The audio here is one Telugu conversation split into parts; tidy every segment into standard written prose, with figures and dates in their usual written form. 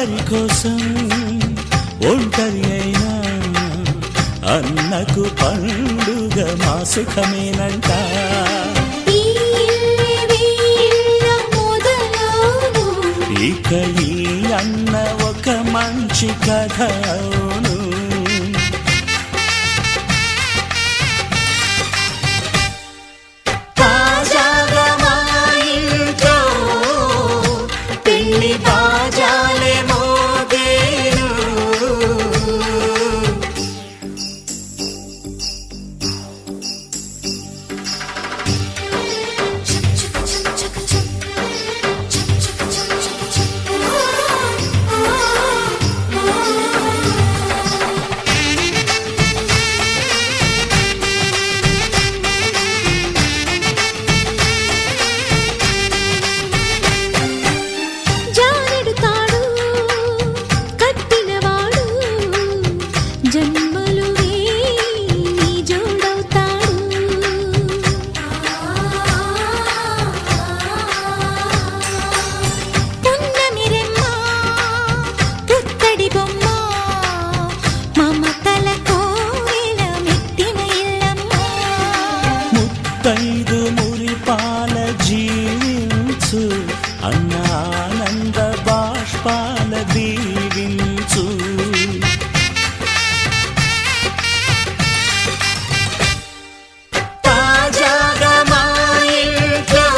అందరి కోసం ఒంటరి అయినా అన్నకు పండుగ మా సుఖమేనంట. ఇక ఈ అన్న ఒక మంచి కథ అవును. తాజాగా మా ఇంట్లో పెళ్లి బాజాలే మోగేను. ముత్తైదు మురిపాల జీవించు అన్న ఆనంద బాష్పాల దీవించు. తాజాగా మా ఇంట్లో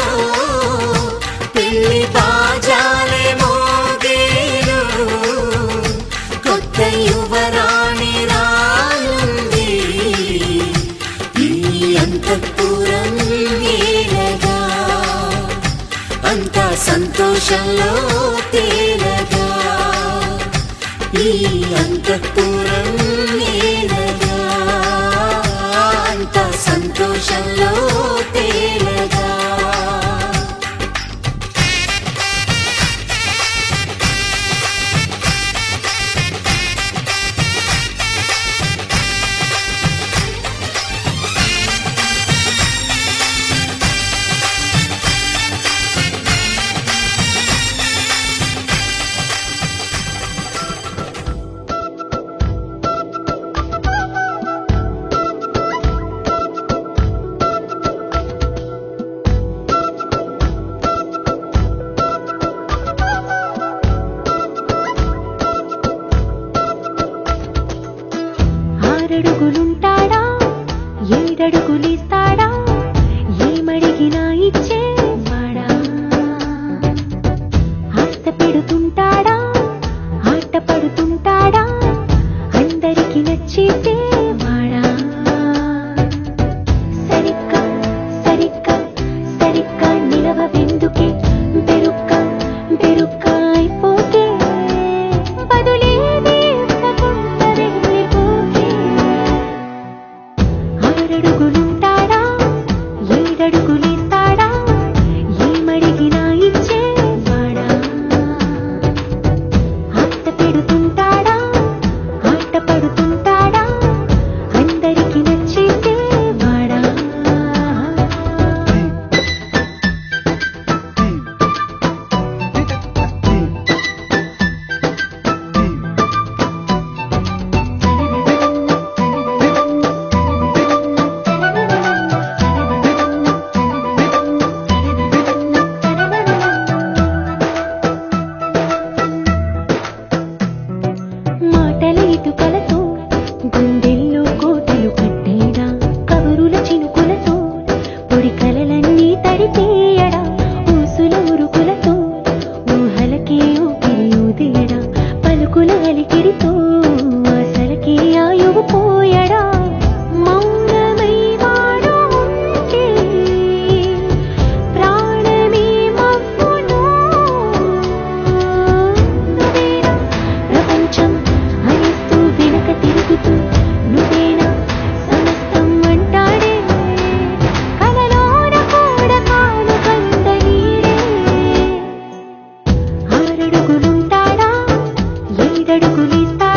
పెళ్లి బాజాలే మోగేను. కొత్త యువరాణి రానుంది ఈ అంతఃపురం ఏలగా. అంతా సంతోషంలో తేలగా ఈ అంతఃపురం ఏలగా. అంతా సంతోషంలో తేలగా. ఆరడుగులుంటాడా ఏడడుగులిస్తాడా ఏమడిగినా ఇచ్చేవాడా. ఆశ పెడుతుంటాడా ఆట పడుతుంటాడా అందరికి నచ్చేసేవాడా. సరిగ్గా సరిగ్గా సరిగ్గా నిలవెందుకే బెరుక్క బెరుక్క అయిపోతే బదులేది ఇవ్వకుండా వెళ్ళిపోతే. ఆరడుగులుంటాడా ఏడడుగులిస్తాడా ఏమడిగినా ఇచ్చేవాడా. ఆశ పెడుతుంటాడా ఆట పడుతుంటాడా అందరికి నచ్చేసేవాడా. మాటల ఇటుకలతో గుండెల్లో కోటలు కట్టేడా. కబురుల చినుకులతో పొడి కలలన్నీ తడిపేయడా. ఊసుల ఉరుకులతో ఊహలకే ఊపిరి ఊదేయడా. పలుకుల అలికిడితో ఆశలకే ఆయువు పోయడా. మౌనమై వాడు ఉంటే ప్రాణమే మవ్వును. నువ్వేనా ప్రపంచం అనిస్తూ వెనక తిరుగుతూ నువ్వేనా సమస్తం అంటాడే. కలలోన కూడా కాను కంద నీరే. ఆరడుగులుంటాడా ఏడడుగులిస్తాడా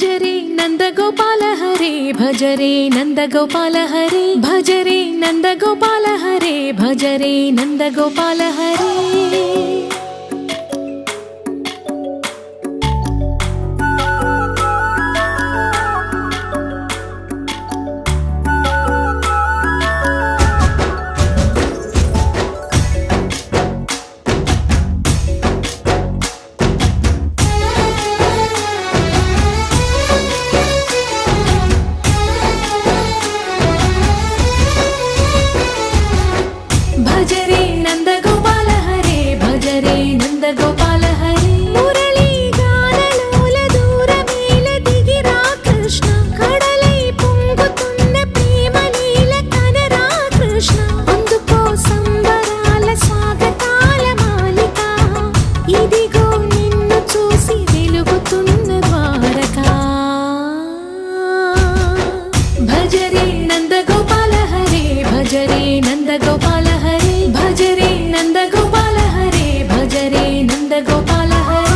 భజరే నందగోపాల హరే భజరే నందగోపాల హరే భజరే నందగోపాల హరే భజరే నందగోపాల హరే భజరే నందగోపాల హరే భజరే నందగోపాల హరే మురళీ గానలోల దూరమేల దిగిరా కృష్ణ కడలై పొంగుతున్న ప్రేమ లీల కనరా కృష్ణ అందుకో సంబరాల స్వాగతాల మాలిక ఇదిగో నిన్ను చూసి వెలుగుతున్న ద్వారకా భజరే నందగోపాల హరే భజరే నందగోపాల హరే భజరే నందగోపాల హరే భజరే నందగోపాల హరే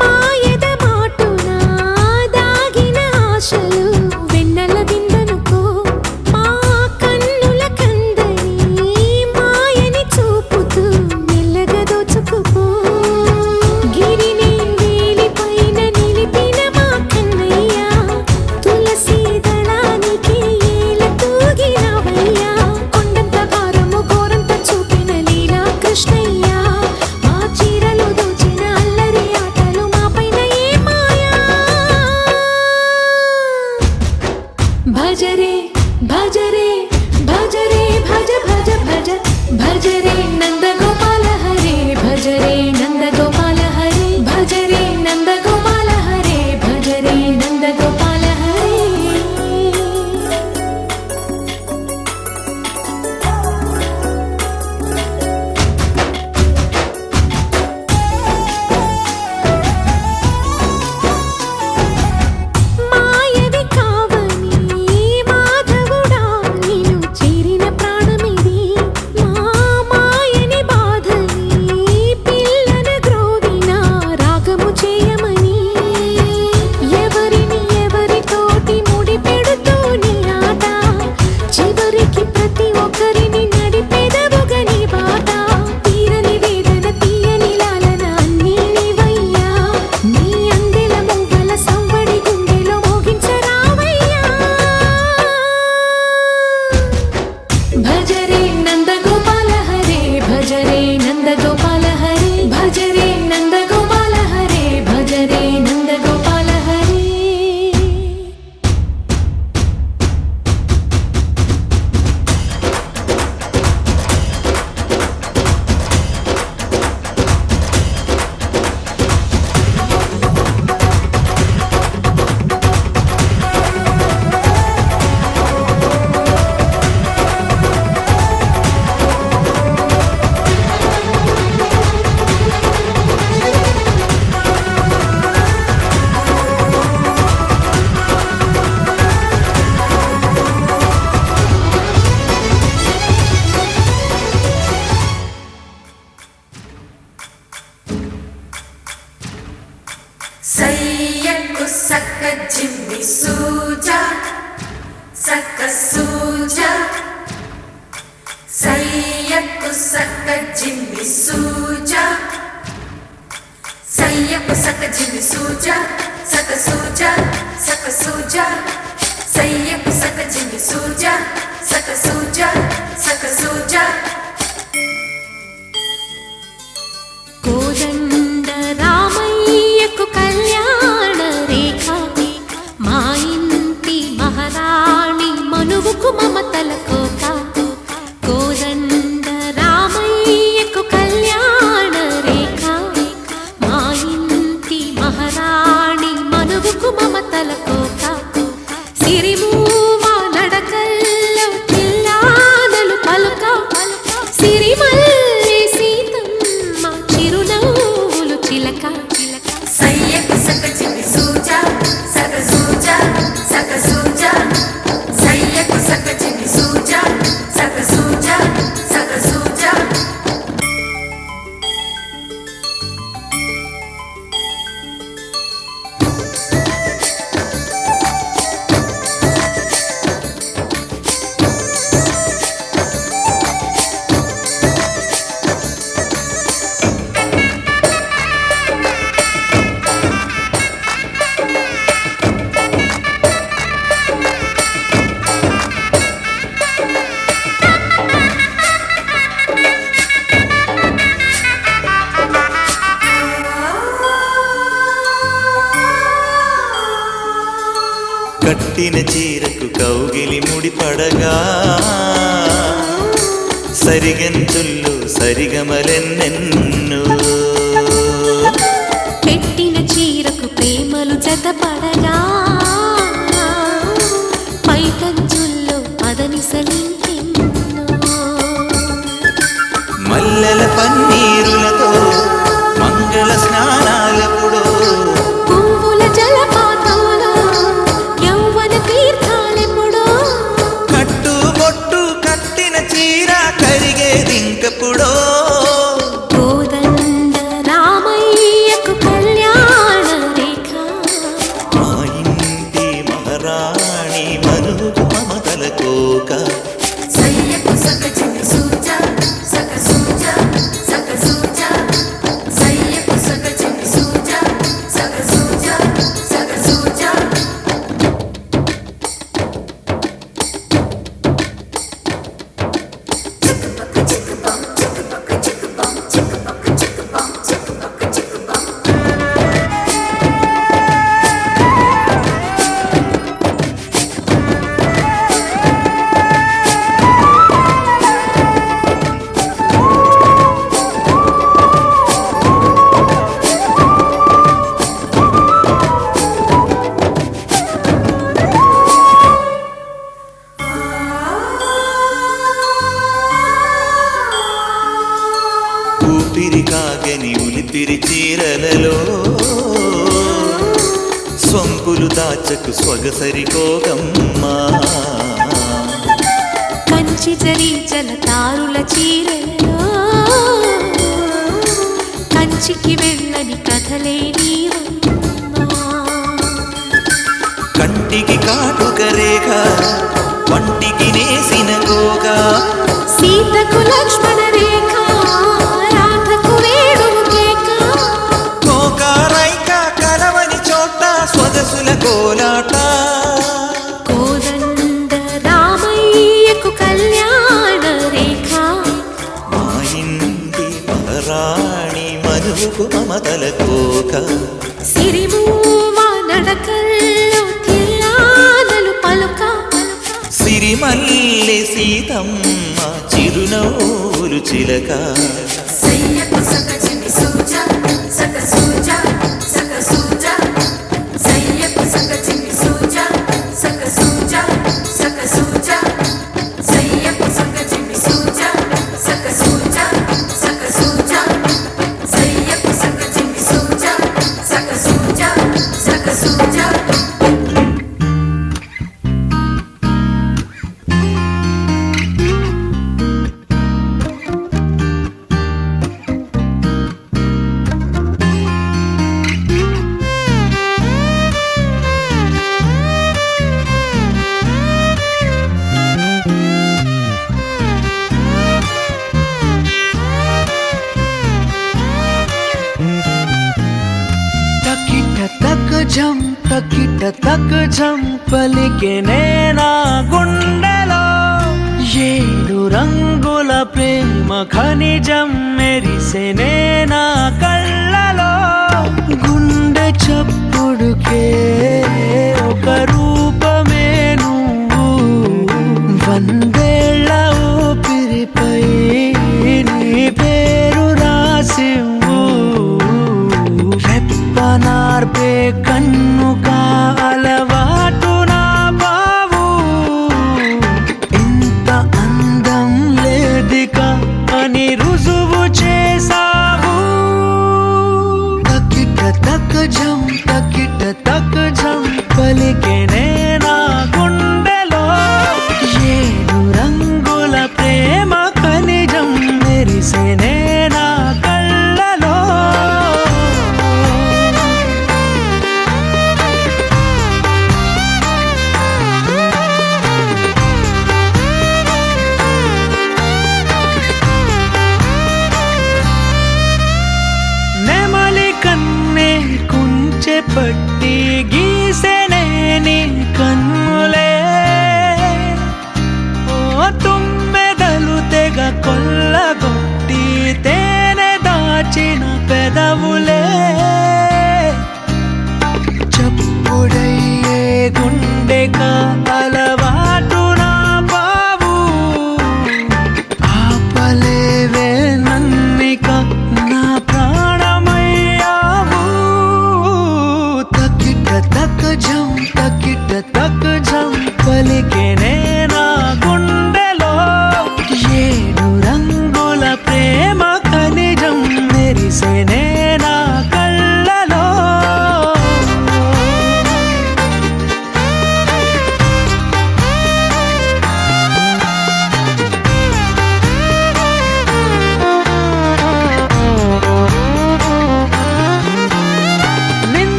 మాయద మాటున దాగిన ఆశలు వెన్నెల విందనుకో మా కన్నుల కందని మాయని చూపుతూ మెల్లగా దోచుకుపో గిరిని వేలిపైన నిలిపిన మా కన్నయ్య తులసి దళానికి ఏల తూగినవయ్యా కొండంత భారము ఘోరంత చూపిన లీలా కృష్ణయ్య మా చీరలు దోచిన అల్లరి ఆటలు మాపైన ఏ మాయా భజరే భజరే భజరే భజ భజ భజ భజరే నందగోపాల హరే భజరే నందగోపాల హరే భజరే నందగోపాల హరే భజరే నందగోపాల హరే మాయవి కావని మాధవుడా నిన్ను చేరిన ప్రాణమిది మా మాయని బాధని పిల్లన గ్రోవిన రాగము చేయమని ఎవరిని ఎవరితోటి ముడి పెడుతూ నీ ఆట చివరికి ప్రతి ఒక్కరిని నడిపెదవుగని బాట తీరని వేదన తీయని లాలన అన్నీ నీవయ్యా నీ అందెల మూగల సంవడి గుండెలో మోగించరావయ్యా భజరే నందగోపాల హరే భజరే నందగోపాల హరే భజరే నందగోపాల హరే భజరే నందగోపాల హరే సయ్యకు సక్క జిమ్మి సూజా సక్క సూజా సయ్యకు సక్క జిమ్మి సూజా సయ్యకు సక్క జిమ్మి సూజా సక్క సూజా సక్క సూజా సయ్యకు సక్క జిమ్మి సూజా సక్క సూజా సక్క సూజా కోదండ రామయ్యకు కళ్యాణ రేఖ మా ఇంటి మహారాణి మనువుకు మమతల కోట కోదండ రామయ్యకు కళ్యాణ రేఖ మా ఇంటి మహారాణి మనువుకు మమతల కోట సిరిమూవ నడకల్ల కట్టిన చీరకు కౌగిలి ముడిపడగా సరిగంతుల్లో సరిగమలెన్నెన్నో పెట్టిన చీరకు ప్రేమలు జతపడగా పైకంచుల్లో పదనిసలింకెన్నో మల్లెల పన్నీరులతో మంగళ స్నానాలెప్పుడో పువ్వుల జలపాతంలో యౌవన తీర్థాలెప్పుడో కట్టుబొట్టు కట్టిన చీర కరిగేదింకప్పుడో కోదండ రామయ్యకు కళ్యాణ రేఖ మా ఇంటి మహారాణి మనుగు మమతల కోక సయ్యకు సక చిన్ని సూజా సక సూజా సక సూజా సయ్యకు సక చిన్ని సూజా సక సూజా సక సూజా చిక్కుపక్క చిక్కుపం చిక్కుపక్క చిక్కుపం చిక్కుపక్క చిక్కుపం చిక్కుపక్క చిక్కుపం ఊపిరి కాగని ఉలిపిరి చీరలలో స్వంపులు దాచకు స్వగసరికోగమ్మా కంచి జరి జలతారుల చీరలో కంచికి వెళ్ళని కథలే నీవమ్మా కంటికి కాటుక రేఖ వంటికి నేసిన గోగా సీతకు లక్ష్మణ రేఖ రాధకు వేణువు కేక కోకారైక కలవని చోట స్వదసుల కోలాట కోదండ రామయ్యకు కళ్యాణ రేఖ మా ఇంటి మహారాణి మనుగు మమతల కోక సిరిమూవ నడకల్లో తిల్లానలు పలుక సిరిమల్లె సీతమ్మ చిరునవ్వులు చిలక సయ్యకు సక చిన్ని సూజా సక సూజా సక సూజా సయ్యకు సక చిన్ని సూజా సక సూజా సక సూజా సయ్యకు సక చిన్ని సూజా సక సూజా సక సూజా సయ్యకు సక చిన్ని సూజా సక సూజా సక సూజా తకిట తక్ జం పలికే నేనా గుండెలో ఏడు రంగుల ప్రేమ ఖనిజం మెరిసే నేనా కళ్ళలో గుండె చప్పుడుకే ఒక రూపమే నువ్వు వందేళ్ల ఊపిరిపై నీ పేరు రాసివ్వు రెప్పనార్పే కన్ను కాలవాటు నా బావు ఇంత అందం లేదిక అని రుజువు చేసావు తకిట తక్ జం పలికే నేనా గుండెలో ఏడు రంగుల ప్రేమ ఖనిజం మెరిసే నేనా కళ్ళలో నెమలి కన్నే కుంచె పట్టి గీసెనే నీ కన్నులే ఓ తుమ్మెదలు తెగ కొల్లగొట్టి తేనె దాచిన పెదవులే చప్పుడయ్యే గుండె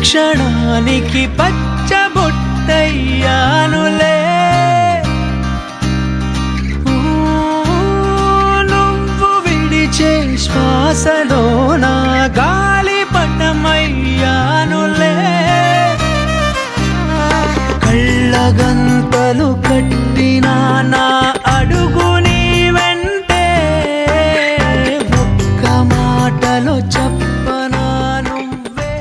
క్షణానికి పచ్చబొట్టయ్యానులే. నువ్వు విడిచే శ్వాసలో నా గాలిపటమయ్యానులే. కళ్ళగంతలు కట్టిన నా అడుగుని వెంటే ఒక్క మాటలో చెప్పనా నువ్వే.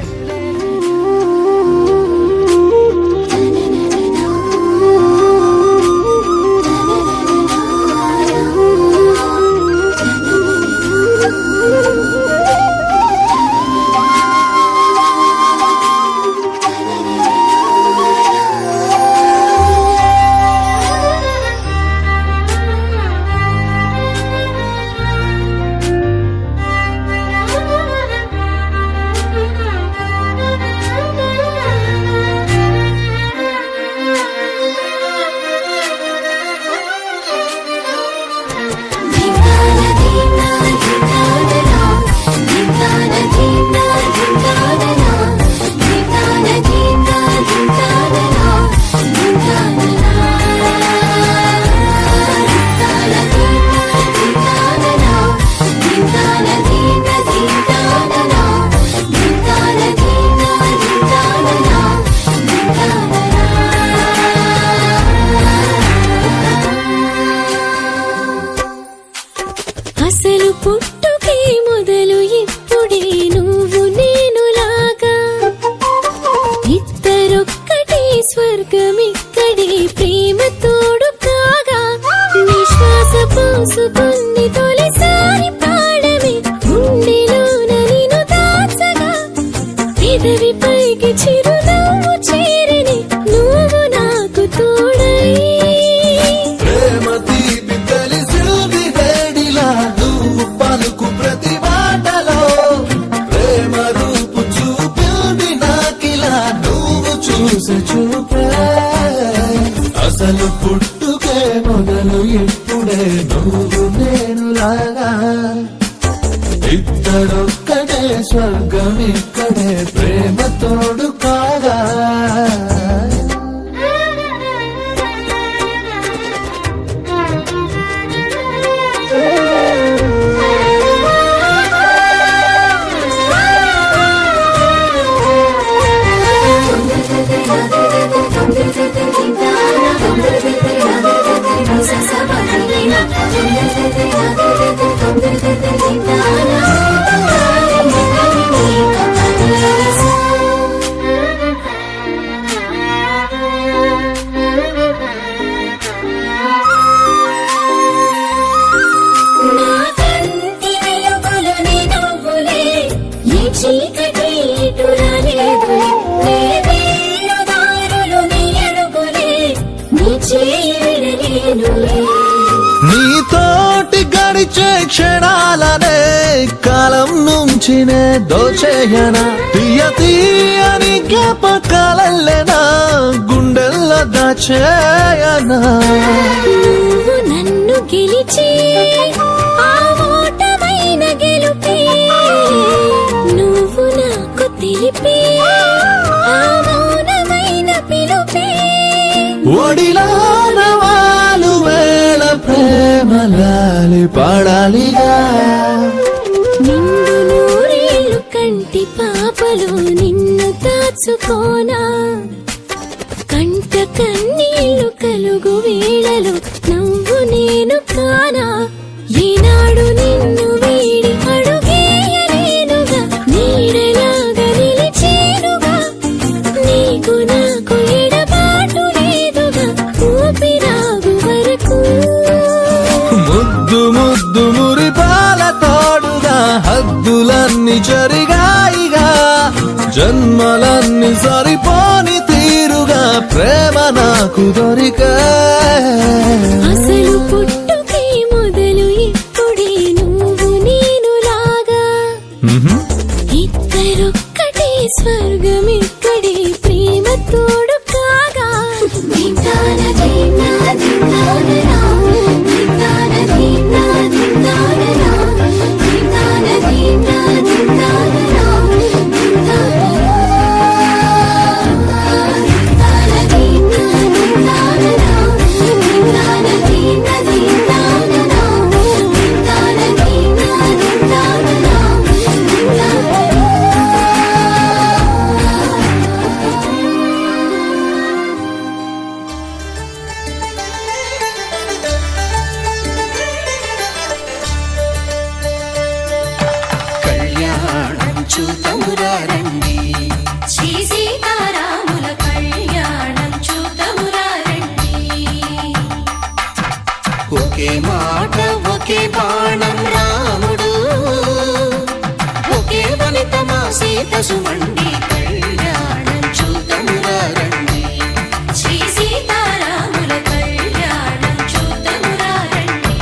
అసలు పుట్టుకే మొదలు ఇప్పుడే నువ్వు నేనులాగా, ఇద్దరొక్కటే స్వర్గమిక్కడే ప్రేమ తోడు కాగా. నిశ్వాస పోసుకుని తొలిసారి పాడమే గుండెలోన నిన్ను దాచగా, పెదవి పైకి చిరునవ్వు చేరని నువ్వు నాకు తోడై. ప్రేమ తీపి తెలిసింది వేడిలా నువ్వు పలుకు ప్రతి మాటలో, ప్రేమ రూపు చూపింది నాకిలా నువ్వు చూసి చూపే. అసలు పుట్టుకే మొదలు ఇప్పుడే నువ్వు నేనులాగా, ఇద్దరొక్కడే స్వర్గం ఇక్కడే ప్రేమ తోడు కాగా. చీకటి ఇటు రాలేదులే, నీ వేలుదారులు నీ అడుగులే, నీ చేయి విడలేనులే. నీతోటి గడిచే క్షణాలనే కాలం నుంచి నే దోచేయనా, తీయ తీయని జ్ఞాపకాలెనా గుండెల్లో దాచేయనా. నువ్వు నన్ను గెలిచి ఆ ఓటమైన గెలుపే, నువ్వు నాకు తెలిపే ఆ మౌనమైన పిలుపే. ఒడిలాన వాలు వేళ ప్రేమలాలి పాడాలిగా. నిన్ను నూరేళ్ళు కంటి పాపలు నిన్ను దాచుకోనా, కంట కన్నీళ్లు కలుగు వేళలు నువ్వు నేను కానా. ఈనాడు నిన్ను వీడి అడుగేయలేనుగా, నీడలాగా నిలిచేనుగా, నీకు నాకు ఎడబాటు లేదుగా ఊపిరాగు వరకు. ముద్దు ముద్దు మురిపాల తోడుగా హద్దులన్నీ జరిగాయిగా, జన్మలన్నీ సరిపోని తీరుగా ప్రేమ నాకు దొరికా. అసలు పుట్టుకే మొదలు ఇప్పుడే నువ్వు నేనులాగా, ఇద్దరొక్కటే స్వర్గం ఇక్కడే ప్రేమ తోడు కాగా. దిందాన దిందా దిందానరా, దిందాన దిందా దిందానరా, దిందాన దిందా దిందానరా, దిందానరా. చూతమురా రండి. శ్రీ సీతారాముల కళ్యాణం చూతమురా రండి. ఒకే మాట ఒకే బాణం రాముడు, ఒకే వనిత మా సీత సుమండి కళ్యాణం చూతమురా రండి. శ్రీ సీతారాముల కళ్యాణం చూతమురా రండి.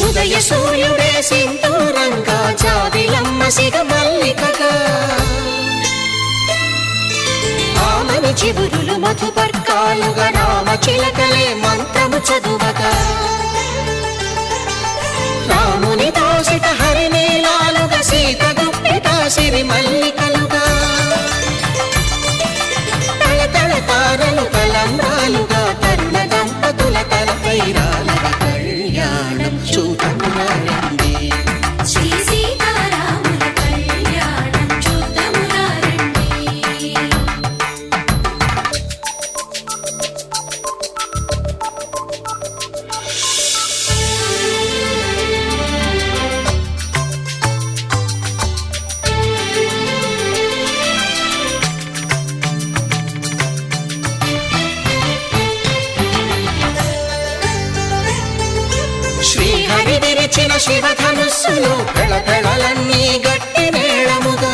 ఉదయ సూర్యుడే సింధూరంగా జాబిలమ్మ సిగ మల్లికగా, ఆమని చివురులు మధుపర్కాలుగా రామ చిలకలే మంత్రము చదువగా, రాముని దోసిట హరినీలాలుగా సీత గుప్పిట సిరి మల్లికలుగా, తళతళ తారలు తలంబ్రాలుగా తరుణ దంపతుల తలపైరాలుగా కళ్యాణం చూతమురా రండి. శ్రీ సీతారాముల కళ్యాణం చూతమురా రండి. శ్రీహరి విరిచిన శివధనుస్సులు పెళపెళలన్నీ గట్టి మేళముగా,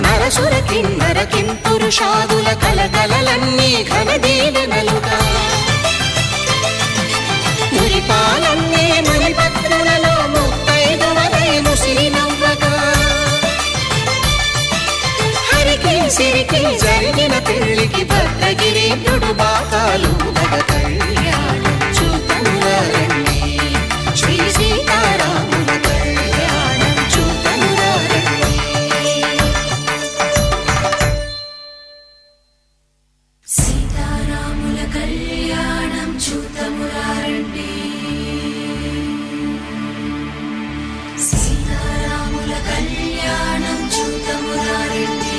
నరసుర కిన్నర కింపురుషాదుల కలకలలన్నీ ఘన దీవెనలుగా, మురిపాలన్నీ మణిపత్రులలో ముత్తైదువలై ముసిరి నవ్వగా, హరికి సిరికి జరిగిన పెళ్లికి భద్రగిరీంద్రుడు బాకాలు కళ్యాణం చూతమురా రండి. శ్రీ సీతారాముల కళ్యాణం చూతమురా రండి. సీతారాముల కళ్యాణం చూతమురా రండి. సీతారాముల కళ్యాణం చూతమురా రండి.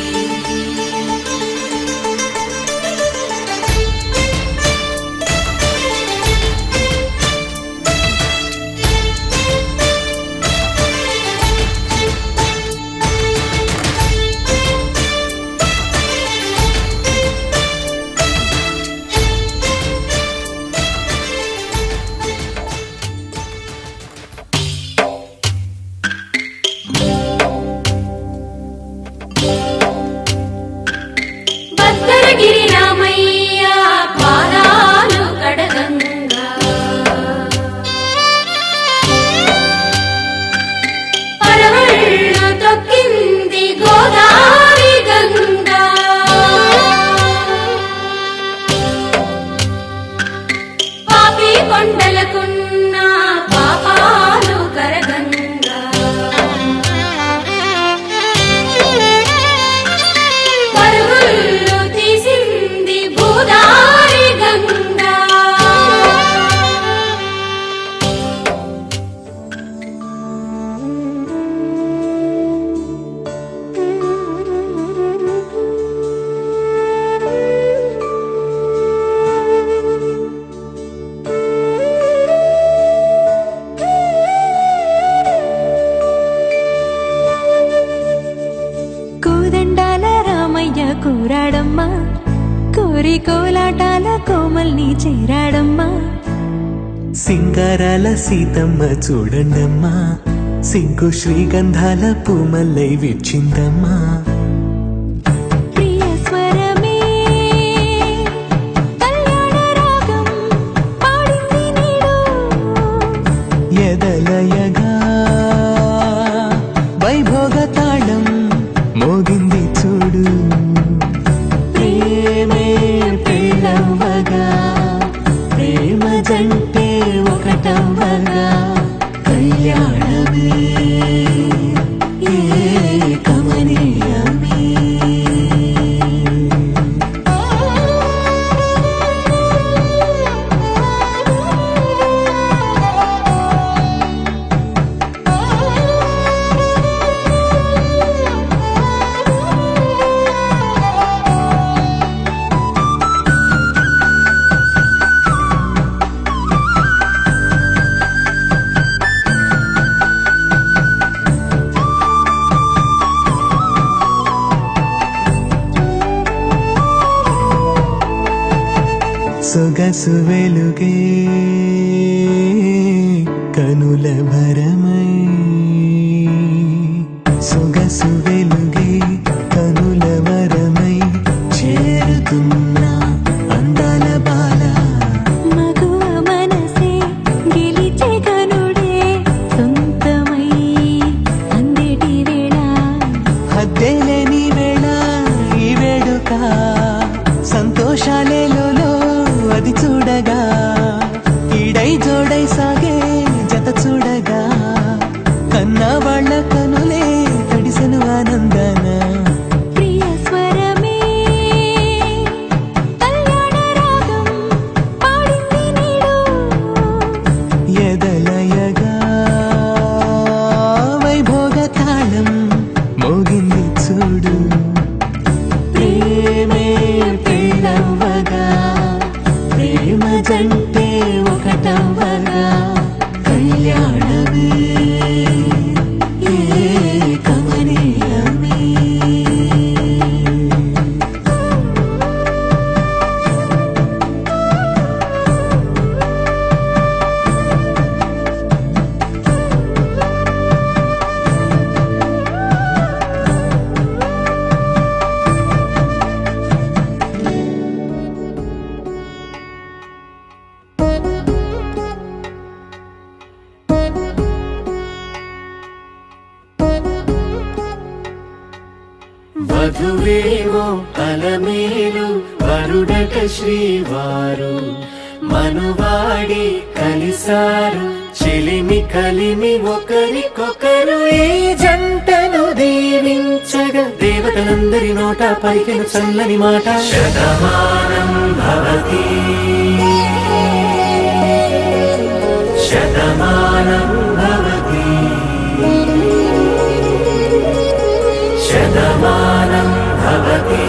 భద్రగిరి రామయ్య పాదాలు కడగంగా, పరవళ్ళు తొక్కింది గోదావరి గంగా, పాపి కొండలకున్న పాపాలు కరగంగా, పరుగులు తీసింది భూదారి గంగా. కోదండాల రామయ్య కూరాడమ్మా, కోరి కోలాటాల కోమల్ని చేరాడమ్మా. సింగారాల సీతమ్మ చూడండమ్మా, సింకు శ్రీగంధాల పూమల్లై విచ్చిందమ్మా. ప్రియ స్వరమే కళ్యాణ రాగం పాడింది నీడు, ఎదలయగా వైభోగ తాళం మోగింది చూడు. ప్రేమే పెళ్ళవ్వగా ప్రేమ జంటే కళ్యాణమే కమనీయమే. సొగసు వెలుగే కనుల భరమై, సొగసు వెలుగే కనుల వరమై చేరుతున్న అందాల బాల. మగువ మనసే గెలిచే కనుడే సొంతమై అందేటి వేళ. హద్దేలేని వేళ ఈ వేడుక సంతోషాలేలో అది చూడగా, ఈడై జోడై సాగే జత చూడగా, కన్నా వాళ్ళ కనులే తడిసెను ఆనందన. ప్రియ స్వరమే కళ్యాణ రాగం పాడింది నీడు, ఎదలయగా వైభోగ తాళం మోగింది చూడు. ప్రేమే పెళ్ళవ్వగా, ప్రేమ జంటే ఒకటవ్వగా, కళ్యాణమే కమనీయమే. వధువేవో అలమేలు వరుడట శ్రీవారు, మనువాడి కలిసారు చెలిమి కలిమి ఒకరికొకరు. ఈ జంటను దీవించగా దేవతలందరి నోట పలికిన చల్లని మాట. శతమానం భవతి శతమానం భవతి శతమానం భవతి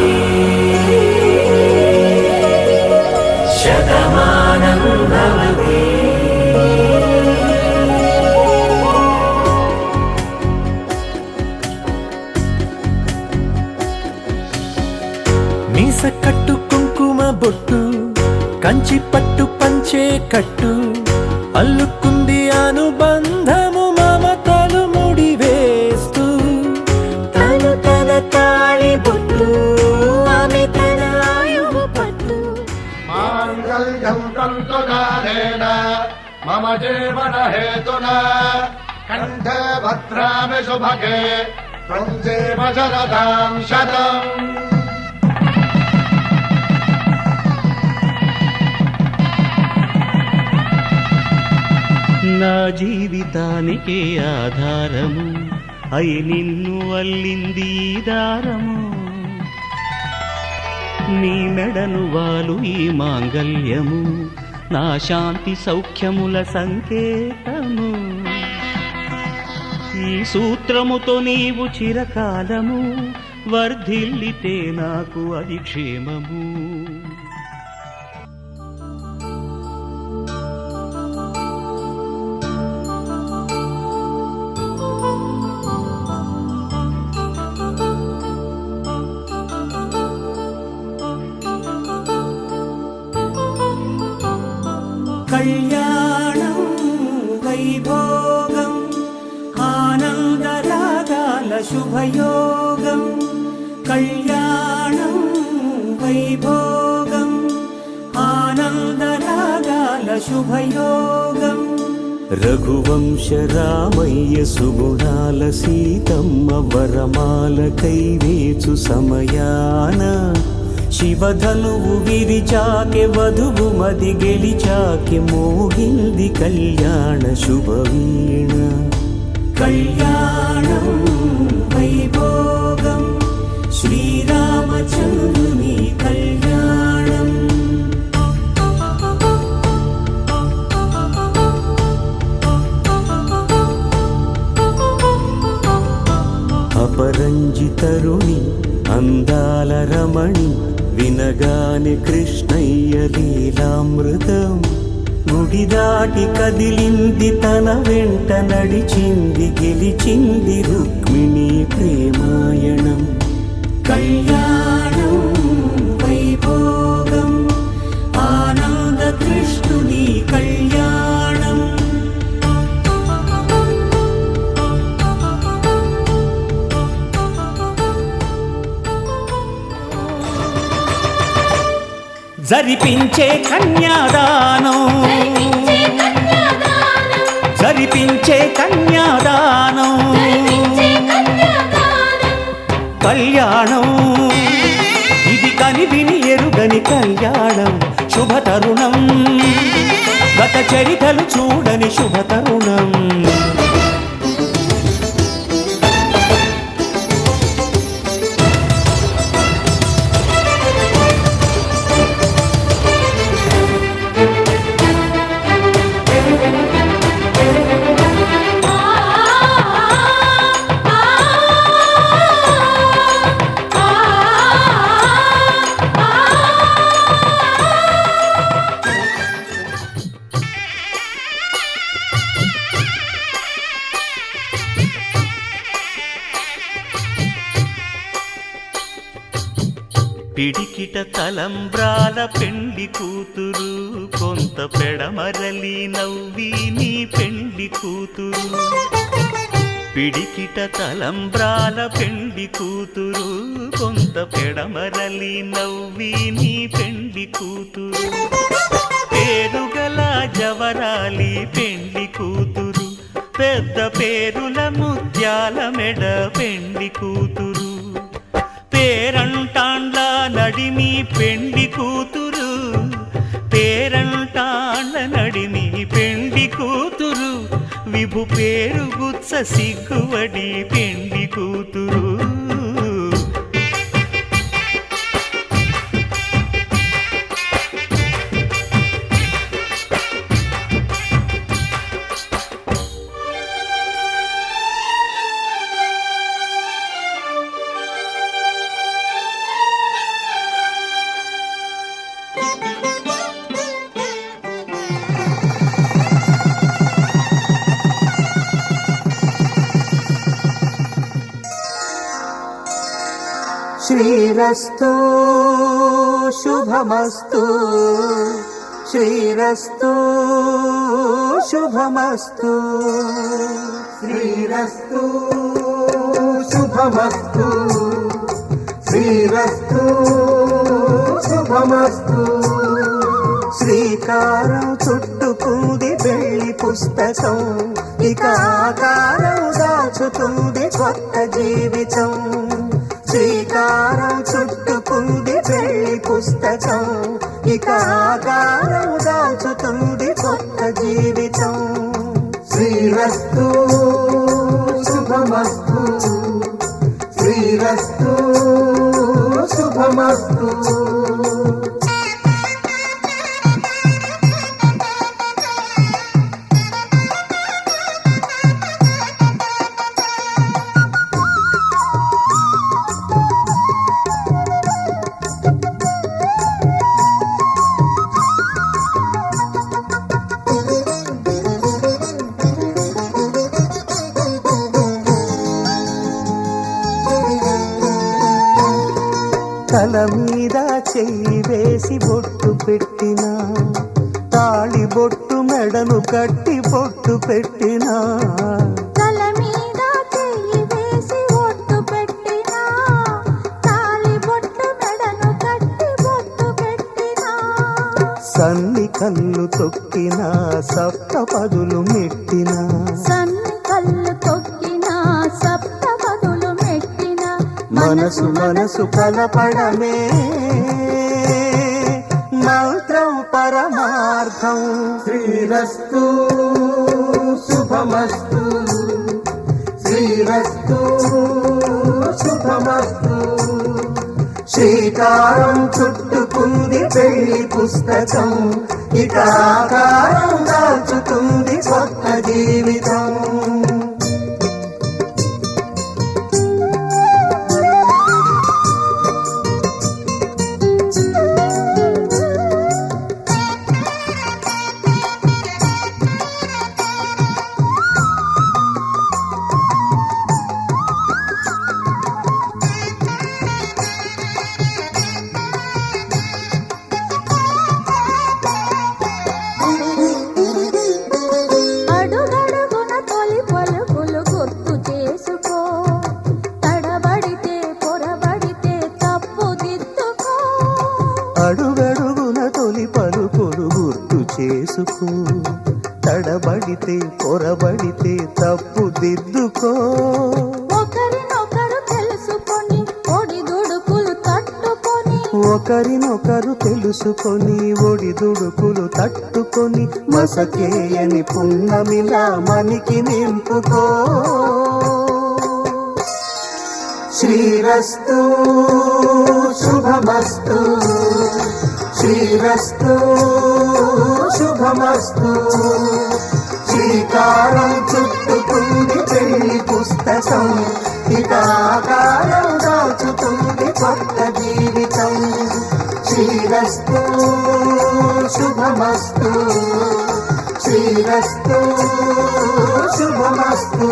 శతమానం భవతి. మీస కట్టు కుంకుమ బొట్టు కంచి పట్టు పంచే కట్టు, అల్లుకుంది అనుబంధము మమతలు ముడివేస్తూ. తను తన తాళి బొట్టు ఆమె తన ఆయువు పట్టు. మాంగళ్యం తంతునానేన మమ జీవన హేతునా కంఠే భద్రామి శుభగే త్వం జీవ శరదాం శతం. నా జీవితానికే ఆధారము అయి నిన్ను అల్లింది ఈ దారము. నీ మెడను వాలు ఈ మాంగల్యము నా శాంతి సౌఖ్యముల సంకేతము. ఈ సూత్రముతో నీవు చిరకాలము వర్ధిల్లితే నాకు అది క్షేమము. కళ్యాణం వైభోగం ఆనందరాగాల శుభయోగం. కళ్యాణం వైభోగం ఆనందరాగాల శుభయోగం. రఘువంశ రామయ్య సుగుణాల సీతమ్మ వరమాల కైవేచు సమయాన శివధనువు విరిచాకె వధువు మది గెలిచాకె మోగింది కళ్యాణ శుభవీణ. కళ్యాణం వైభోగం శ్రీరామచంద్రుని కళ్యాణం. అపరంజితరుణి అందాల రమణి వినగానే కృష్ణయ్య లీలామృతం. గుడి దాటి కదిలింది తన వెంట నడిచింది గెలిచింది రుక్మిణి ప్రేమాయణం. కళ్యాణం వైభోగం ఆనంద కృష్ణుని కళ్యాణం. జరిపించే కన్యాదానం జరిపించే కన్యాదానం కళ్యాణం ఇది కని విని ఎరుగని కళ్యాణం. శుభతరుణం గత చరితలు చూడని శుభతరుణం. పిడికిట తలంబ్రాల పెండి కూతురు కొంత పెడమరలి నవ్వి నీ పెండి కూతురు. పిడికిట తలంబ్రాల పెండి కూతురు కొంత పెడమరలి నవ్వి నీ పెండి కూతురు. పేరుగల జవరాలి పెండి కూతురు పెద్ద పేరుల ముత్యాల మెడ పెండి కూతురు. పేరంటాండ్ల నడిమి పెండి కూతురు పేరంటాండ్ల నడిమి పెండి కూతురు. విభు పేరు గుత్స సిగ్గువడి పెండి కూతురు. శ్రీరస్తు శుభమస్తు శ్రీరస్తు శుభమస్తు శ్రీరస్తు శుభమస్తు శ్రీరస్తు శుభమస్తు. శ్రీకారం చుట్టుకుంది పెళ్లి పుస్తకం ఇక ఆకారం దాచుతుంది కొత్త జీవితం. శ్రీకారం చుట్టుకుంది పెళ్లి పుస్తకం ఇక ఆకారం దాచుతుంది కొత్త జీవితం. శ్రీరస్తు శుభమస్తు శ్రీరస్తు శుభమస్తు. తల మీద చెయ్యి వేసి బొట్టు పెట్టినా తాళి బొట్టు మెడను కట్టి బొట్టు పెట్టినా. తల మీద చెయ్యి వేసి బొట్టు పెట్టినా తాళి బొట్టు మెడను కట్టి బొట్టు పెట్టినా. సన్ని కళ్ళు తొక్కినా సప్త పదులు మెట్టినా సన్ని కళ్ళు తొక్కినా సప్త పదులు మెట్టినా. మనసు మనసు కలపడమే మంత్రం పరమార్థం. శ్రీరస్తు శుభమస్తు శ్రీరస్తు శుభమస్తు శ్రీకారం చుట్టుకుంది పెళ్లి పుస్తకం ఇక ఆకారం దాచుతుంది కొత్త జీవితం అడుగడుగున తొలి పలుకులు గుర్తు చేసుకో తడబడితే పొరబడితే తప్పుదిద్దుకో అడుగడుగున తొలి పలుకులు గుర్తు చేసుకో తడబడితే పొరబడితే తప్పు దిద్దుకో ఒకరినొకరు తెలుసుకొని ఒడిదుడుకులు తట్టుకొని ఒకరినొకరు తెలుసుకొని ఒడిదుడుకులు తట్టుకొని మసకేయని పున్నమిలా మనికి నింపుకో శ్రీరస్తు శుభమస్తు శ్రీరస్తు శుభమస్తు శ్రీకారం చుట్టుకుంది పెళ్లి పుస్తకం ఇక ఆకారం దాచుతుంది కొత్త జీవితం శ్రీరస్తు శుభమస్తు శ్రీరస్తు శుభమస్తు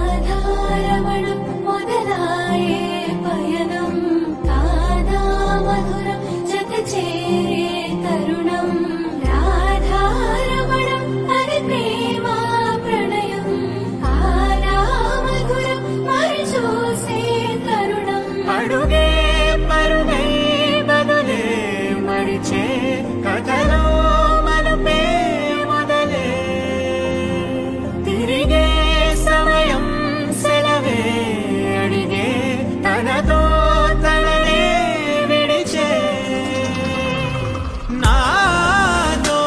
రాధారమణం మొదలాయే పయనం కాదా మధురం జత చేరే తరుణం రాధారమణం అది ప్రేమ ప్రణయం కాదా మధురం మరి చూసే తరుణం అడుగే పరుగై బదులే మరిచే కథలో మలుపే మొదలే తిరిగే సమయం సెలవే అడిగే తనతో తననే విడిచే నాతో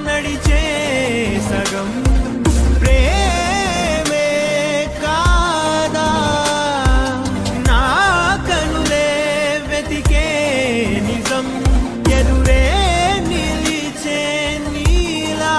నడిచే సగం ప్రేమే కాదా నా కనులే వెతికే నిజం ఎదురే నిలిచే నీలా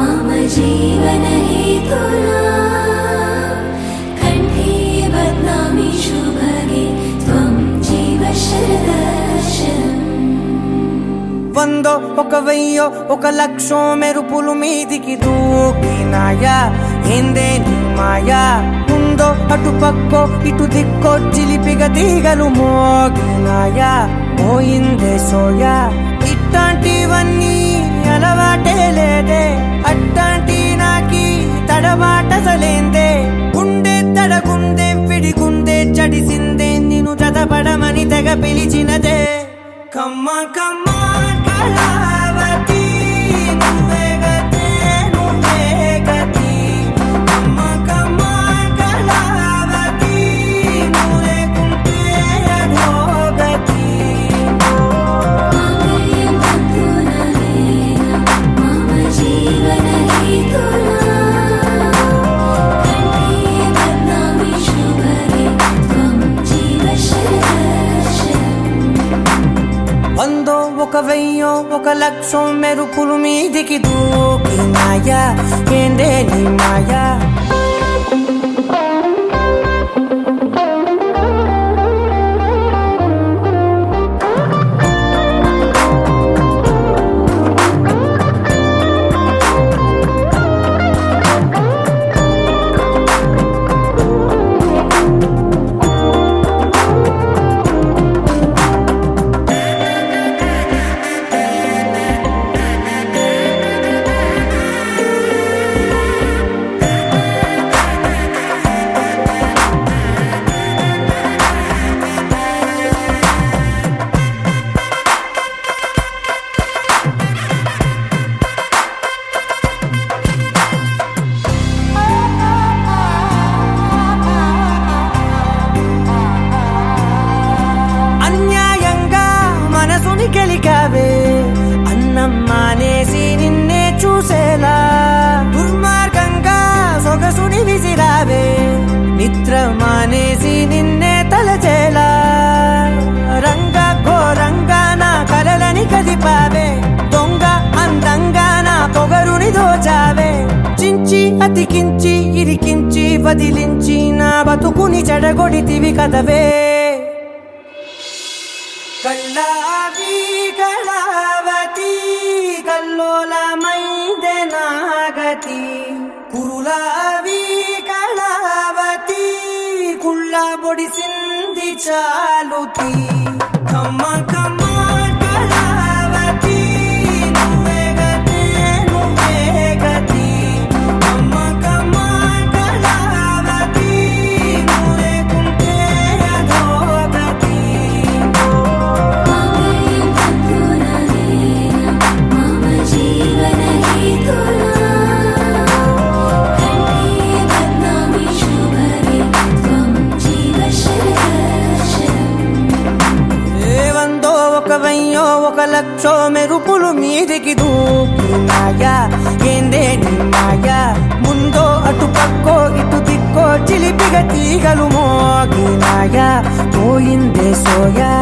मम जीवनहेतुना कण्ठे बध्नामि शुभगे त्वं जीव शरदर्शनम् వందో ఒక వెయ్యో ఒక లక్షో మెరుపులు మీదికి దూకినాయా ఏందే నీ మాయా ఉందో అటు పక్కో ఇటు దిక్కో చిలిపిగ తీగలు మోగినాయా పోయిందే సోయా ఇట్లాంటివన్నీ అలవాటే లేదే అట్లాంటి నాకి తడబాటసలేందే గుండె తడగుందే విడిగుందే చడిసిందే నిన్ను జతపడమని తెగ పిలిచినదే కమ్మ కమ్మ కళావతి నువ్వే గతే నువ్వే గతి కమ్మ కమ్మ కళావతి నువ్వు లేకుంటే అధోగతి मम जीवनहेतुना कण्ठे बध्नामि शुभगे त्वं जीव शरदर्शनम् వందో ఒక వెయ్యో ఒక లక్షో మెరుపులు మీదికి దూకినాయా ఏందే నీ మాయా అన్యాయంగా మనసుని గెలికావే అన్నం మానేసి నిన్నే చూసేలా దుర్మార్గంగా సొగసుని విసిరావే నిద్ర మానేసి నిన్నే తలచేలా రంగా ఘోరంగా నా కలలని కదిపావే దొంగ అందంగా నా పొగరుని దోచావే చించి అతికించి ఇరికించి వదిలించి నా బతుకుని చెడగొడితివి కదవే కళ్ళావి కళావతి కల్లోలమైందే నాగతి కురులావి కళావతి కుళ్ళ బొడిసింది చాలుతి కమ్మ కమ్మ కళావతి నువ్వే గతే నువ్వే గతి కమ్మ కమ్మ కళావతి నువ్వు లేకుంటే అధోగతి मम जीवनहेतुना कण्ठे बध्नामि शुभगे त्वं जीव शरदर्शनम् ఏ వందో ఒక వెయ్యో ఒక లక్షో మెరుపులు మీదికి దూకినాయా ఏందే నీ మాయా ముందో అటు పక్కో ఇటు దిక్కో చిలిపిగ తీగలు మోగినాయా పోయిందే సోయా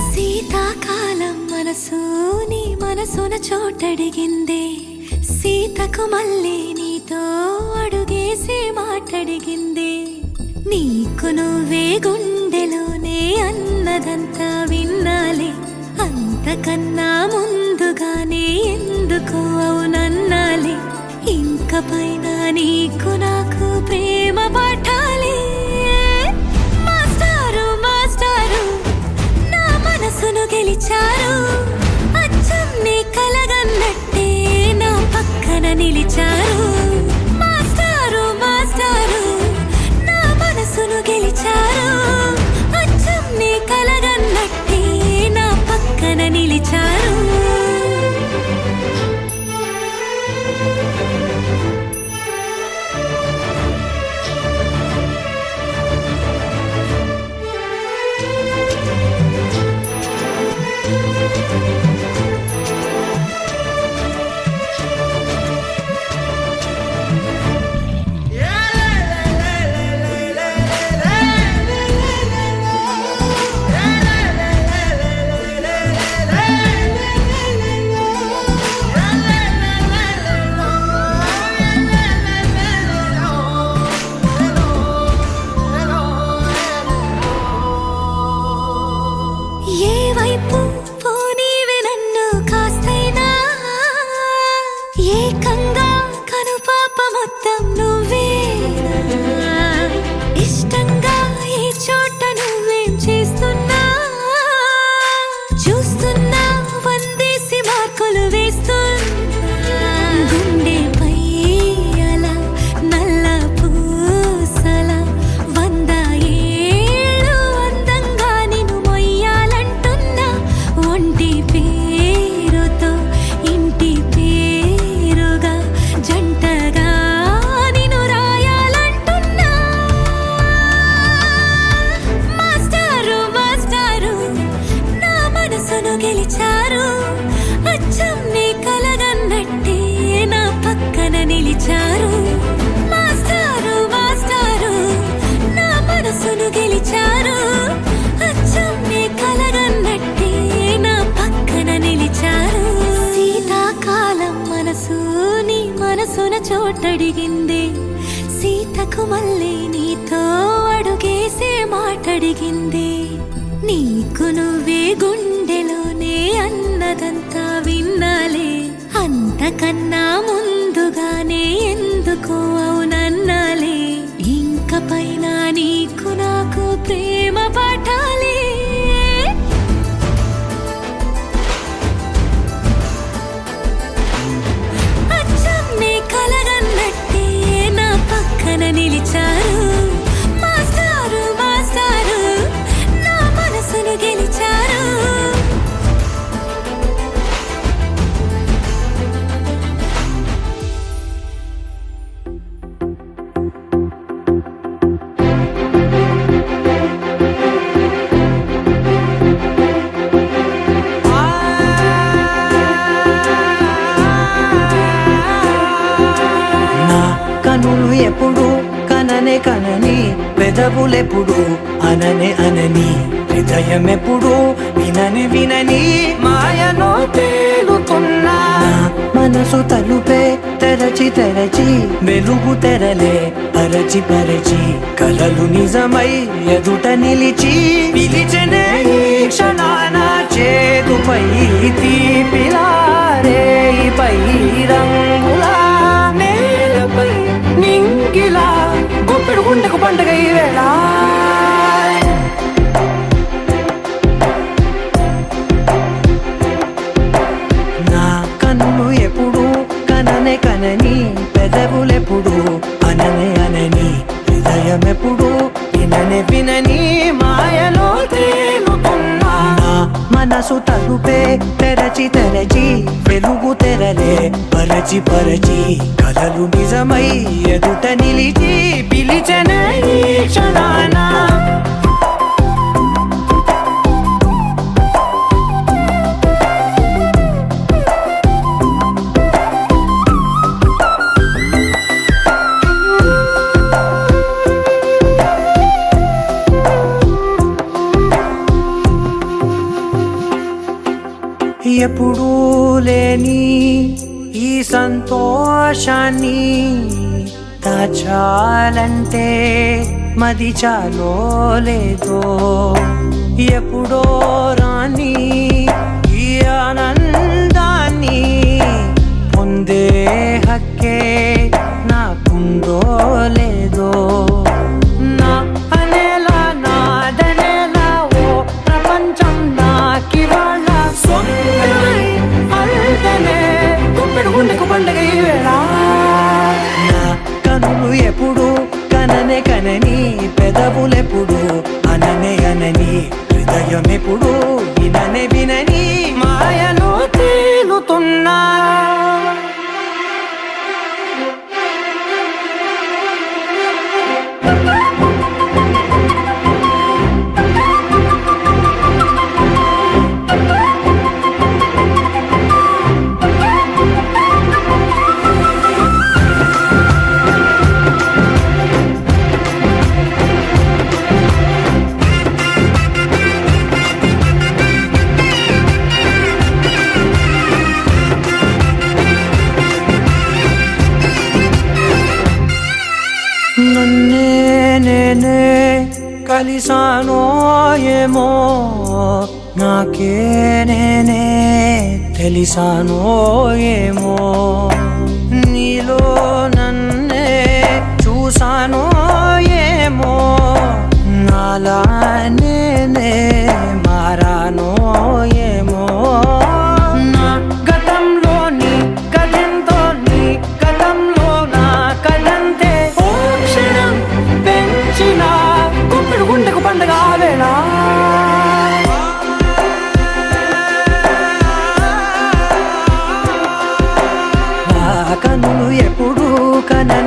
శీతాకాలం మనసు నీ మనసున చోటడిగిందే సీతకు మళ్ళీ నీతో అడుగేసి మాటడిగిందే నీకు నువ్వే గుండెలోనే అన్నదంతా విన్నాలే అంతకన్నా ముందుగానే ఎందుకు అవునన్నాలే ఇంక పైన నీకు నాకు ప్రేమ పాఠాలే మాస్టారు మాస్టారు నా మనసును గెలిచారు అచ్చం నీ కలగన్నట్టే నా పక్కన నిలిచారు మాస్టారు మాస్టారు నా మనసును గెలిచారు అచ్చం చేస్తున్నా చూస్తున్నా వందేసి మార్కులు వేస్తున్నా గుండెపై అలా నల్ల పూసల 100 ఏళ్ళు అందంగా నిన్ను మొయ్యాలంటున్నా ఒంటి పేరుతో ఇంటి పేరుగా జంటగా నిన్ను రాయాలంటున్నా మాస్టారు మాస్టారు నా మనసును గెలిచారు అచ్చం నీ కలగన్నట్టే నా పక్కన నిలిచారు మాస్టారు మాస్టారు నా మనసును గెలిచారు అచ్చం నీ కలగన్నట్టే నా పక్కన నిలిచారు శీతాకాలం మనసు నీ మనసున చోటడిగింది సీతకు మళ్ళీ నీతో అడుగేసే మాటడిగింది నీకు నువ్వే గుండెలోనే అన్నదంతా విన్నాలే అంతకన్నా ముందుగానే ఎందుకు అవునన్నాలే ఇంక పైన నీకు నాకు ప్రేమ పాఠాలే అచ్చం నీ కలగన్నట్టే నా పక్కన నిలిచారు మాస్టారు మాస్టారు నా మనసును గెలిచారు నా కనులు ఎప్పుడు కననే కనని పెదవులెప్పుడు అననే అనని హృదయం ఎప్పుడు వినని వినని మాయలో తేలుతున్నా మనసు తలుపే తెరచి తెరచి వెలుగు తెరలే పరచి పరచి కలలు నిజమై ఎదుట నిలిచి పిలిచనే ఈ క్షణాన చేతుపై తీపిలారే పై రంగులా నేలపై నింగిలా గుప్పెడు గుండెకు పండగ ఈ వేళ నా కన్నులు ఎప్పుడు కననే కనని పెదవులెప్పుడు అననే అనని హృదయం ఎప్పుడు విననే వినని మాయలో తేలుతున్నా నా మనసు తలుపే తెరచి తెరచి వెలుగు తెరలే పరచి పరచి కలలు నిజమై ఎదుట నిలిచి పిలిచనే ఈ క్షణాన ఎప్పుడూ లేని ఈ సంతోషాన్ని దాచాలంటే మది చాలో లేదో ఎప్పుడో రాని ఈ ఆనందాన్ని పొందే హక్కే నాకుందో లేదో నా అనేలా నాదనేలా ఓ ప్రపంచం నాకివాళ్ళ సొంతమై అల్దనే గుప్పెడు గుండెకు పండగ ఈ వేళ నా కనులు ఎప్పుడు కననే కనని పెదవులెప్పుడు అననే అనని హృదయం ఎప్పుడు విననే వినని మాయలో తేలుతున్నా నన్నే నేనే కలిసానో ఏమో నాకే నేనే తెలిసానో ఏమో నీలో నన్నే చూసానో ఏమో నాలా నేనే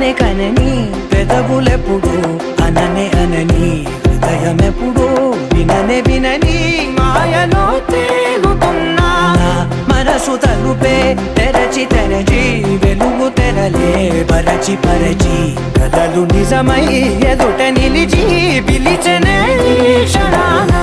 కనే కనని పెదవులెప్పుడు అననే అనని హృదయమెప్పుడు విననే వినని మాయలో తేలుతున్నా మనసు తలుపే తెరచి తెరచి వెలుగు తెరలే పరచి పరచి కలలు నిజమై ఎదుట నిలిచి పిలిచనే క్షణానా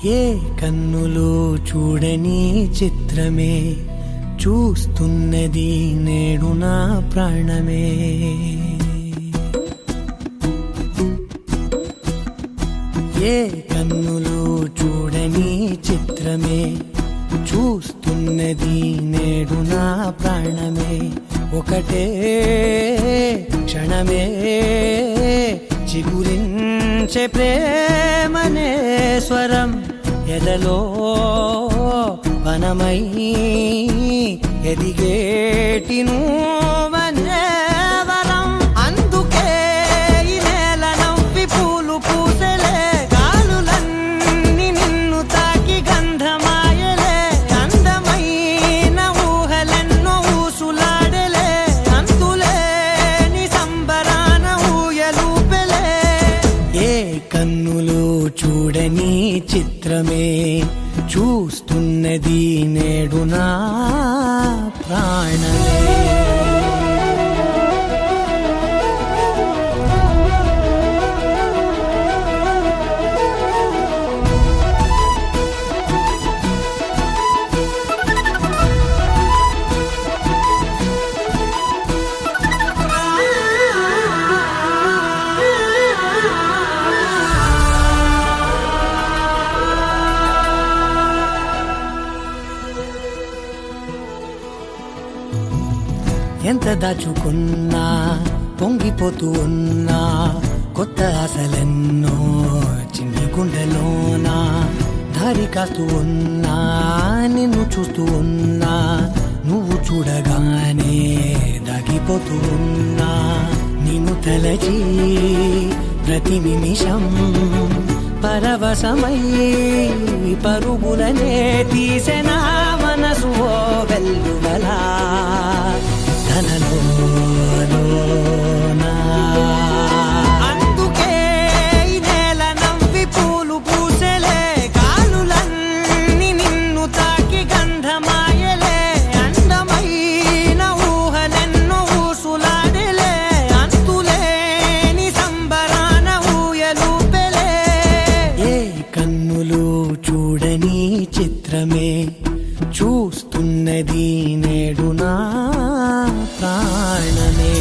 ఏ కన్నులు చూడని చిత్రమే చూస్తున్నది నేడు నా ప్రాణమే ఏ కన్నులు చూడని చిత్రమే చూస్తున్నది నేడు నా ప్రాణమే ఒకటే క్షణమే చిగురించే ప్రేమనే స్వరం ఎదలో వనమై ఎదిగేటి నువ్వనే వరం అందుకే ఈ నేల నవ్వి పూలు పూసలే గాలులన్నీ నిన్ను తాకి గంధమాయలే అందమైన ఊహలెన్నో ఊసులాడలే అంతులేని సంబరాన ఊయలూపెలే ఏ కన్నులు చూడని చిత్రమే చూస్తున్నది నేడు నా ప్రాణమే ఎంత దాచుకున్నా పొంగిపోతూ ఉన్నా కొత్త ఆశలెన్నో చిన్ని గుండెలోనా దారి కాస్తూ ఉన్నా నిన్ను చూస్తూ ఉన్నా నువ్వు చూడగానే దాగిపోతూ ఉన్నా నిన్ను తలచి ప్రతి నిమిషం పరవశమై పరుగులనే తీసెనా మనసు ఓ వెల్లువలా తనలోనా అందుకే ఈ నేల నవ్వి పూలు పూసలే గాలులన్నీ నిన్ను తాకి గంధమాయలే అందమైన ఊహలెన్నో ఊసులాడలే అంతులేని సంబరాన ఊయలూపెలే ఏ కన్నులు చూడని చిత్రమే చూస్తున్నది నేడు నా ప్రాణమే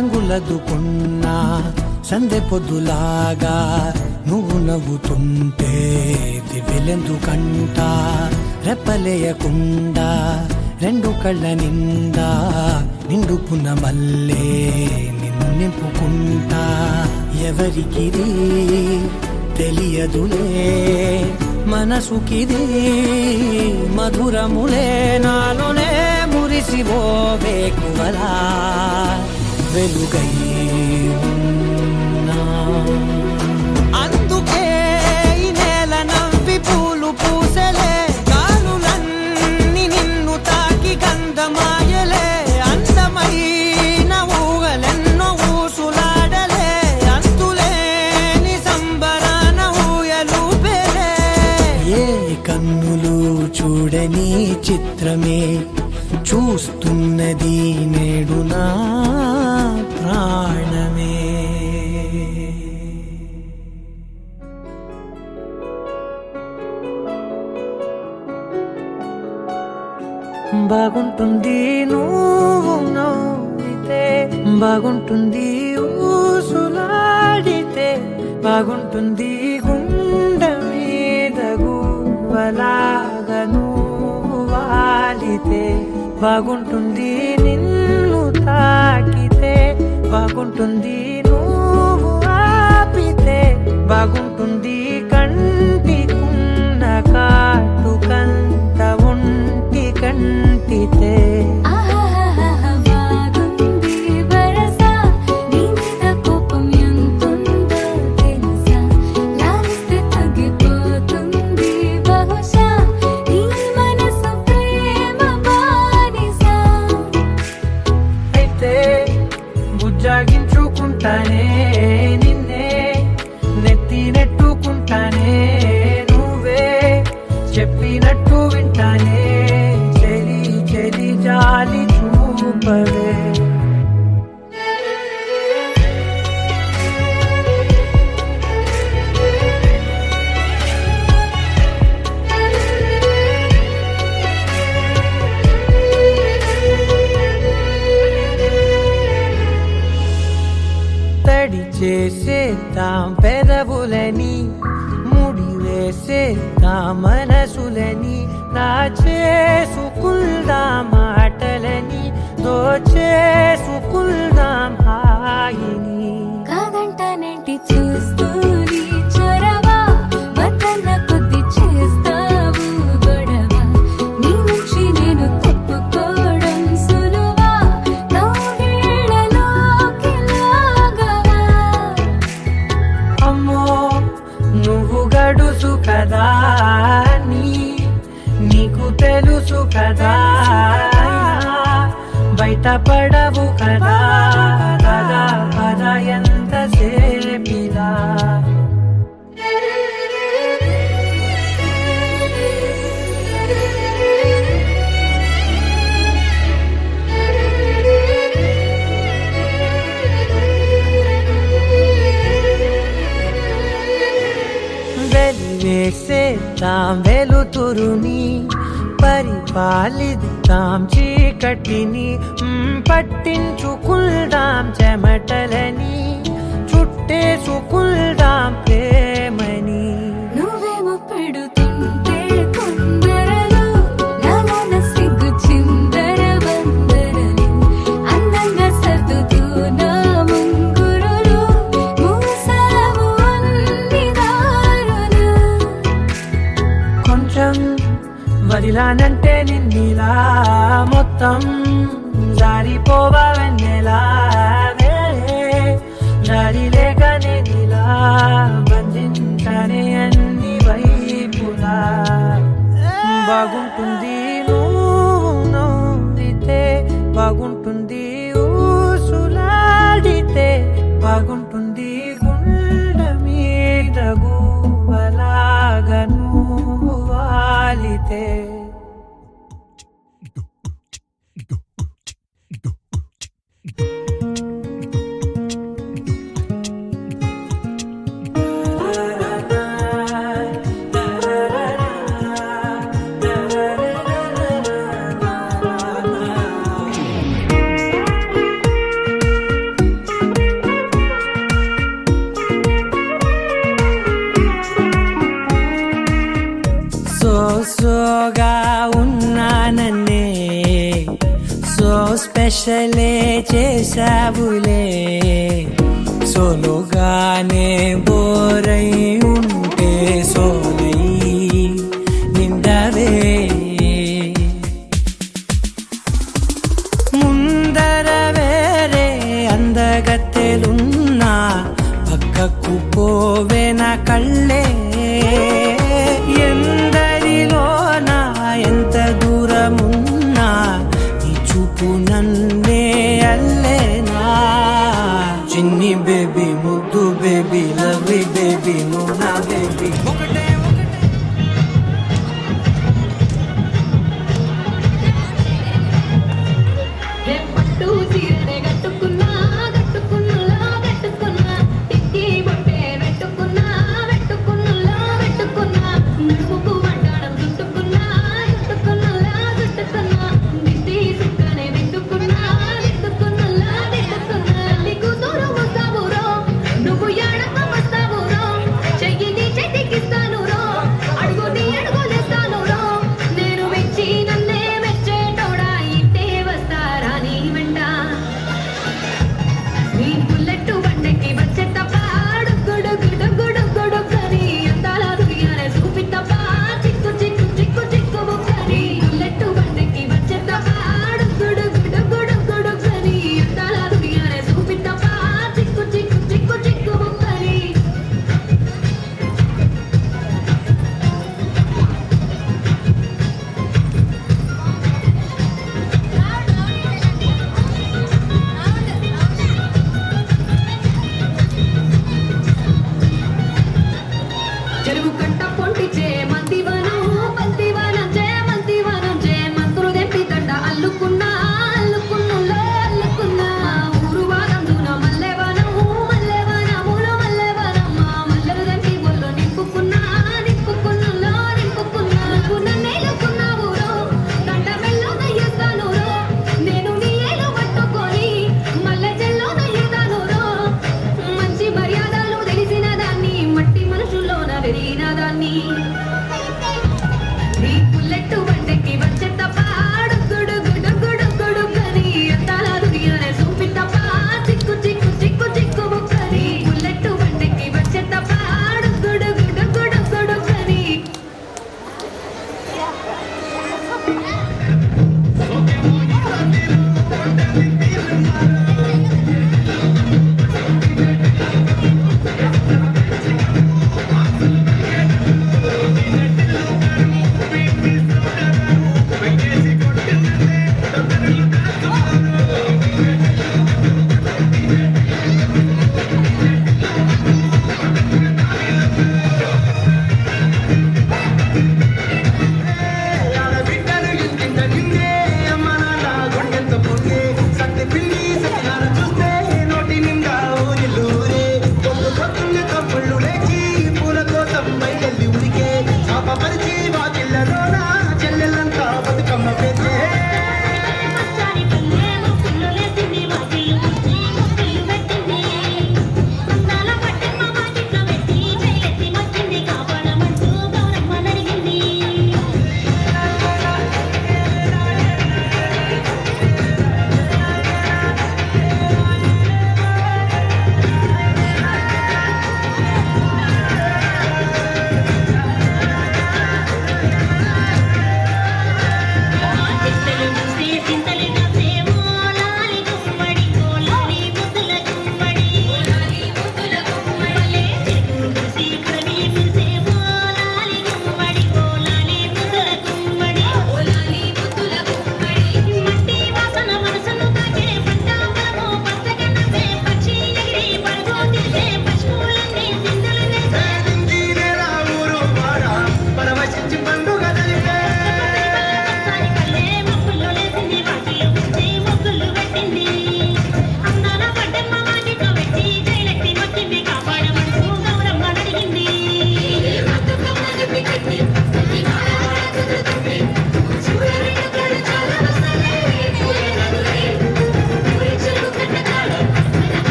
రంగులదుకున్నా సందె పొద్దులాగా నువ్వు నవ్వుతుంటే దివ్యలెందుకంట రెప్పలేయకుండా రెండు కళ్ళ నిండా నిండుకున్న మల్లే నిన్ను నింపుకుంటా ఎవరికిది తెలియదులే మనసుకిది మధురములే నాలోనే మురిసివో వేకువలా వెలుగై ఉన్నా అందుకే ఈ నేల నవ్వి పూలు పూసలే గాలులన్నీ నిన్ను తాకి గంధమాయలే అందమైన ఊహలెన్నో ఊసులాడలే అంతులేని సంబరాన ఊయలూపెలే ఏ కన్నులు చూడని చిత్ర చిత్రమే చూస్తున్నది నేడు నా ప్రాణమే. బాగుంటుంది నువ్వు నవ్వితే, బాగుంటుంది ఊసులాడితే, బాగుంటుంది గుండె మీద గువ్వలాగా నువ్వు వాలితే, బాగుంటుంది నిన్ను తాకితే, బాగుంటుంది నువ్వు ఆపితే, బాగుంటుంది కంటికున్న కాటుకంత ఒంటి కంటితే. బాగుంది వరస నీ మీద కోపం ఎంతుందో తెలుసా, లాలిస్తే తగ్గిపోతుంది బహుశా నీ మనసు ప్రేమ బానిస. అయితే బుజ్జాగించుకుంటానే నిన్నే, నెత్తి నెట్టుకుంటానే, నువ్వే చెప్పినట్టు వింటానే, చెలి చెలి జాలి చూపవే. తడి చేసేద్దాం పెదవులని, ముడి వేసేద్దాం మనసులని, నా చేసుకుందాం మాటలని, దోచేసుకుందాం హాయిని. కాదంటానేంటి చూస్తూని చొరవ, వద్దన్న కొద్ది చేస్తావు గొడవ, నీ నుంచి నేను తప్పుకోవడం సులువా, నవ్వేళ్ళలోకి లాగవా. అమ్మో నువ్వు గడుసు కదా, నీకు తెలుసు కదా, బయట పడవు కదా, పద పద ఎంత సేపిలా. వెలివేసేద్దాం వెలుతురుని, పరిపాలిద్దాం చీకటిని, పట్టించుకుందాం చెమటలని, చుట్టేసుకుందాం ప్రేమని. నువ్వేమో పెడుతుంటే కొందరలు, నాలోన సిగ్గు చిందర వందరలు, అందంగా సర్దుతూ నా ముంగురులు, మూసావు అన్ని దారులు. కొంచెం వదిలానంటే నిన్నిలా, మొత్తం జారిపోవా వెన్నెలా, జారి లేక నేనిలా బంధించనే అన్ని వైపులా. బాగుంటుంది నువ్వు నవ్వితే, బాగుంటుంది ఊసులాడితే, బాగుంటుంది గుండె మీద గువ్వలాగా నువ్వు వాలితే. సోగా ఉన్నానన్నే, సో స్పెషలే చేసావులే, సోలోగానే బోరై ఉంటే సోలై నిండవే. ముందర వేరే అందగత్తెలున్నా, పక్కకు పోవే నా కళ్ళే, ఎందరిలోనా ఎంత దూరమున్నా నీ చూపు నన్నే అల్లేనా. చిన్ని బేబీ ముద్దు బేబీ లవ్లీ బేబీ నువ్వు నా బేబీ. ఒకటే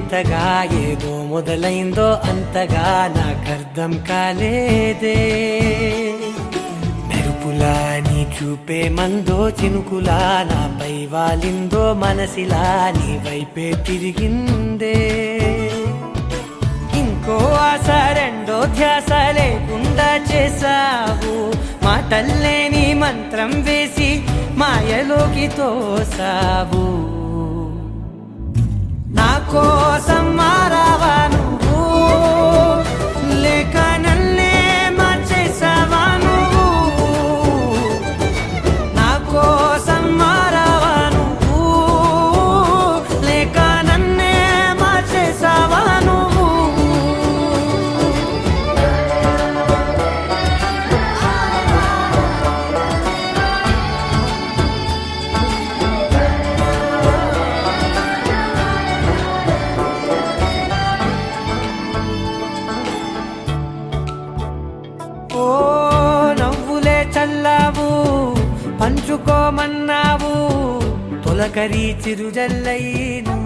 వింతగా ఏదో మొదలైందో అంతగా నాకర్థం కాలేదే మెరుపులా నీ చూపే మందో చినుకులా నాపై వాలిందో మనసిలా నీ వైపే తిరిగిందే ఇంకో ఆశ రెండో ధ్యాస లేకుండా చేసావు మాటల్లేని మంత్రం వేసి మాయలోకి తోసావు నా కోసం మారావా నువ్వు లేక నన్నే మార్చేసావా నువ్వు నా కోసం మారావా నువ్వు లేక నన్నే మార్చేసావా నువ్వు ఓ నవ్వులే చల్లావు పంచుకోమన్నావు తొలకరి చిరుజల్లై నువ్వు